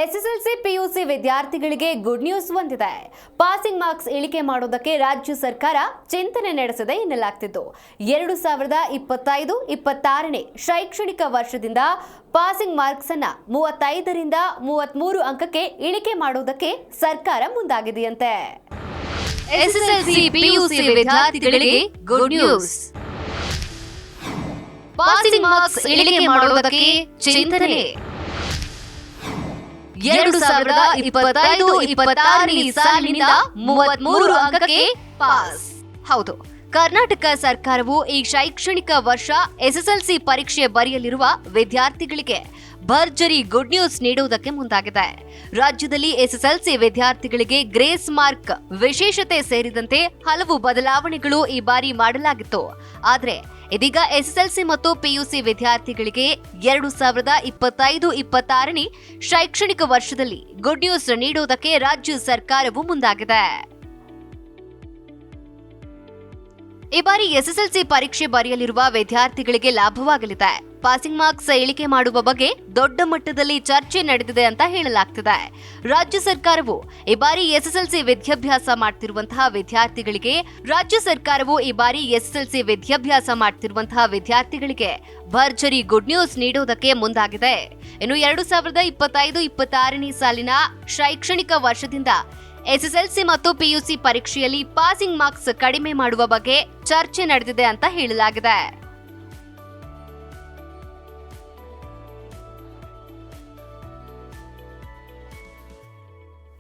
SSLC PUC ವಿದ್ಯಾರ್ಥಿಗಳಿಗೆ good news ಬಂದಿದೆ. Passing marks ಇಳಿಕೆ ಮಾಡುವುದಕ್ಕೆ ರಾಜ್ಯ ಸರ್ಕಾರ ಚಿಂತನೆ ನಡೆಸಿದೆ ಎನ್ನಲಾಗ್ತಿದ್ದು 2025-26ನೇ ಶೈಕ್ಷಣಿಕ ವರ್ಷದಿಂದ ಪಾಸಿಂಗ್ ಮಾರ್ಕ್ಸ್ ಅನ್ನು 35ರಿಂದ 33 ಅಂಕಕ್ಕೆ ಇಳಿಕೆ ಮಾಡುವುದಕ್ಕೆ ಸರ್ಕಾರ ಮುಂದಾಗಿದೆಯಂತೆ. ಎಸ್ಎಸ್ಎಲ್ಸಿ ಪಿಯುಸಿ ವಿದ್ಯಾರ್ಥಿಗಳಿಗೆ ಗುಡ್ ನ್ಯೂಸ್. ಪಾಸಿಂಗ್ ಮಾರ್ಕ್ಸ್ ಇಳಿಕೆ ಮಾಡುವುದಕ್ಕೆ ಚಿಂತನೆ. 2025-26ನೇ ಸಾಲಿನಿಂದ 33 ಅಂಕಕ್ಕೆ ಪಾಸ್. ಹೌದು, ಕರ್ನಾಟಕ ಸರ್ಕಾರವು ಈ ಶೈಕ್ಷಣಿಕ ವರ್ಷ ಎಸ್ಎಸ್ಎಲ್ಸಿ ಪರೀಕ್ಷೆ ಬರೆಯಲಿರುವ ವಿದ್ಯಾರ್ಥಿಗಳಿಗೆ ಭರ್ಜರಿ ಗುಡ್ ನ್ಯೂಸ್ ನೀಡುವುದಕ್ಕೆ ಮುಂದಾಗಿದೆ. ರಾಜ್ಯದಲ್ಲಿ ಎಸ್ಎಸ್ಎಲ್ಸಿ ವಿದ್ಯಾರ್ಥಿಗಳಿಗೆ ಗ್ರೇಸ್ ಮಾರ್ಕ್ ವಿಶೇಷತೆ ಸೇರಿದಂತೆ ಹಲವು ಬದಲಾವಣೆಗಳು ಈ ಬಾರಿ ಮಾಡಲಾಗಿತ್ತು. ಆದರೆ ಇದೀಗ ಎಸ್ಎಸ್ಎಲ್ಸಿ ಮತ್ತು ಪಿಯುಸಿ ವಿದ್ಯಾರ್ಥಿಗಳಿಗೆ 2025-26ನೇ ಶೈಕ್ಷಣಿಕ ವರ್ಷದಲ್ಲಿ ಗುಡ್ ನ್ಯೂಸ್ ನೀಡುವುದಕ್ಕೆ ರಾಜ್ಯ ಸರ್ಕಾರವು ಮುಂದಾಗಿದೆ. ಈ ಬಾರಿ ಎಸ್ಎಸ್ಎಲ್ಸಿ ಪರೀಕ್ಷೆ ಬರೆಯಲಿರುವ ವಿದ್ಯಾರ್ಥಿಗಳಿಗೆ ಲಾಭವಾಗಲಿದೆ. ಪಾಸಿಂಗ್ ಮಾರ್ಕ್ಸ್ ಇಳಿಕೆ ಮಾಡುವ ಬಗ್ಗೆ ದೊಡ್ಡ ಮಟ್ಟದಲ್ಲಿ ಚರ್ಚೆ ನಡೆದಿದೆ ಅಂತ ಹೇಳಲಾಗ್ತಿದೆ. ರಾಜ್ಯ ಸರ್ಕಾರವು ಈ ಬಾರಿ ಎಸ್ಎಸ್ಎಲ್ಸಿ ವಿದ್ಯಾಭ್ಯಾಸ ಮಾಡ್ತಿರುವಂತಹ ವಿದ್ಯಾರ್ಥಿಗಳಿಗೆ ಭರ್ಜರಿ ಗುಡ್ ನ್ಯೂಸ್ ನೀಡುವುದಕ್ಕೆ ಮುಂದಾಗಿದೆ. ಇನ್ನು 2025-26ನೇ ಸಾಲಿನ ಶೈಕ್ಷಣಿಕ ವರ್ಷದಿಂದ ಎಸ್ಎಸ್ಎಲ್ಸಿ ಮತ್ತು ಪಿಯುಸಿ ಪರೀಕ್ಷೆಯಲ್ಲಿ ಪಾಸಿಂಗ್ ಮಾರ್ಕ್ಸ್ ಕಡಿಮೆ ಮಾಡುವ ಬಗ್ಗೆ ಚರ್ಚೆ ನಡೆದಿದೆ ಅಂತ ಹೇಳಲಾಗಿದೆ.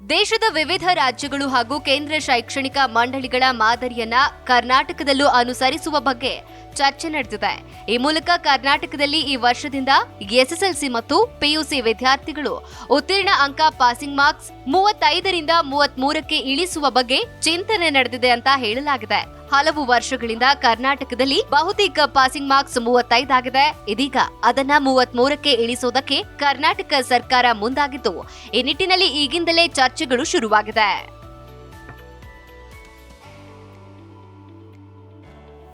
ದೇಶದ ವಿವಿಧ ರಾಜ್ಯಗಳು ಹಾಗೂ ಕೇಂದ್ರ ಶೈಕ್ಷಣಿಕ ಮಂಡಳಿಗಳ ಮಾದರಿಯನ್ನ ಕರ್ನಾಟಕದಲ್ಲೂ ಅನುಸರಿಸುವ ಬಗ್ಗೆ ಚರ್ಚೆ ನಡೆದಿದೆ. ಈ ಮೂಲಕ ಕರ್ನಾಟಕದಲ್ಲಿ ಈ ವರ್ಷದಿಂದ ಎಸ್ಎಸ್ಎಲ್ಸಿ ಮತ್ತು ಪಿಯುಸಿ ವಿದ್ಯಾರ್ಥಿಗಳು ಉತ್ತೀರ್ಣ ಅಂಕ ಪಾಸಿಂಗ್ ಮಾರ್ಕ್ಸ್ 35ರಿಂದ 33ಕ್ಕೆ ಇಳಿಸುವ ಬಗ್ಗೆ ಚಿಂತನೆ ನಡೆದಿದೆ ಅಂತ ಹೇಳಲಾಗಿದೆ. ಹಲವು ವರ್ಷಗಳಿಂದ ಕರ್ನಾಟಕದಲ್ಲಿ ಬಹುತೇಕ ಪಾಸಿಂಗ್ ಮಾರ್ಕ್ಸ್ 35 ಆಗಿದೆ. ಇದೀಗ ಅದನ್ನ 33ಕ್ಕೆ ಇಳಿಸೋದಕ್ಕೆ ಕರ್ನಾಟಕ ಸರ್ಕಾರ ಮುಂದಾಗಿದ್ದು, ಈ ನಿಟ್ಟಿನಲ್ಲಿ ಈಗಿಂದಲೇ ಚರ್ಚೆಗಳು ಶುರುವಾಗಿದೆ.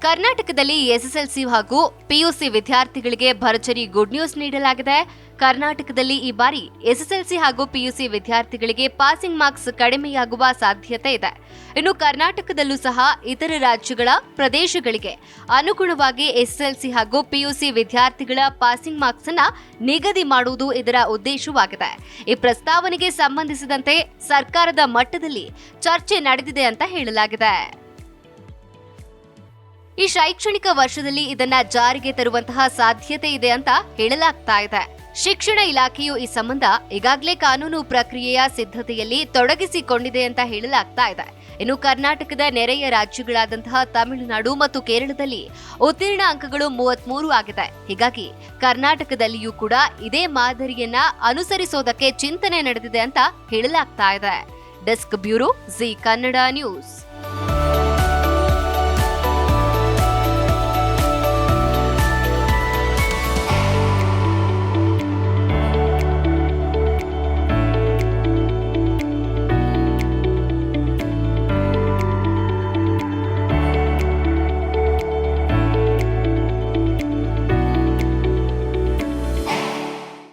ಕರ್ನಾಟಕದಲ್ಲಿ ಎಸ್ಎಸ್ಎಲ್ಸಿ ಹಾಗೂ ಪಿಯುಸಿ ವಿದ್ಯಾರ್ಥಿಗಳಿಗೆ ಭರ್ಜರಿ ಗುಡ್ ನ್ಯೂಸ್ ನೀಡಲಾಗಿದೆ. ಕರ್ನಾಟಕದಲ್ಲಿ ಈ ಬಾರಿ ಎಸ್ಎಸ್ಎಲ್ಸಿ ಹಾಗೂ ಪಿಯುಸಿ ವಿದ್ಯಾರ್ಥಿಗಳಿಗೆ ಪಾಸಿಂಗ್ ಮಾರ್ಕ್ಸ್ ಕಡಿಮೆಯಾಗುವ ಸಾಧ್ಯತೆ ಇದೆ. ಇನ್ನು ಕರ್ನಾಟಕದಲ್ಲೂ ಸಹ ಇತರ ರಾಜ್ಯಗಳ ಪ್ರದೇಶಗಳಿಗೆ ಅನುಗುಣವಾಗಿ ಎಸ್ಎಸ್ಎಲ್ಸಿ ಹಾಗೂ ಪಿಯುಸಿ ವಿದ್ಯಾರ್ಥಿಗಳ ಪಾಸಿಂಗ್ ಮಾರ್ಕ್ಸ್ ಅನ್ನ ನಿಗದಿ ಮಾಡುವುದು ಇದರ ಉದ್ದೇಶವಾಗಿದೆ. ಈ ಪ್ರಸ್ತಾವನೆಗೆ ಸಂಬಂಧಿಸಿದಂತೆ ಸರ್ಕಾರದ ಮಟ್ಟದಲ್ಲಿ ಚರ್ಚೆ ನಡೆದಿದೆ ಅಂತ ಹೇಳಲಾಗಿದೆ. ಈ ಶೈಕ್ಷಣಿಕ ವರ್ಷದಲ್ಲಿ ಇದನ್ನ ಜಾರಿಗೆ ತರುವಂತಹ ಸಾಧ್ಯತೆ ಇದೆ ಅಂತ ಹೇಳಲಾಗ್ತಾ ಇದೆ. ಶಿಕ್ಷಣ ಇಲಾಖೆಯು ಈ ಸಂಬಂಧ ಈಗಾಗಲೇ ಕಾನೂನು ಪ್ರಕ್ರಿಯೆಯ ಸಿದ್ಧತೆಯಲ್ಲಿ ತೊಡಗಿಸಿಕೊಂಡಿದೆ ಅಂತ ಹೇಳಲಾಗ್ತಾ ಇದೆ. ಇನ್ನು ಕರ್ನಾಟಕದ ನೆರೆಯ ರಾಜ್ಯಗಳಾದಂತಹ ತಮಿಳುನಾಡು ಮತ್ತು ಕೇರಳದಲ್ಲಿ ಉತ್ತೀರ್ಣ ಅಂಕಗಳು 33 ಆಗಿದೆ. ಹೀಗಾಗಿ ಕರ್ನಾಟಕದಲ್ಲಿಯೂ ಕೂಡ ಇದೇ ಮಾದರಿಯನ್ನ ಅನುಸರಿಸೋದಕ್ಕೆ ಚಿಂತನೆ ನಡೆದಿದೆ ಅಂತ ಹೇಳಲಾಗ್ತಾ ಇದೆ. Desk bureau, G Kannada news.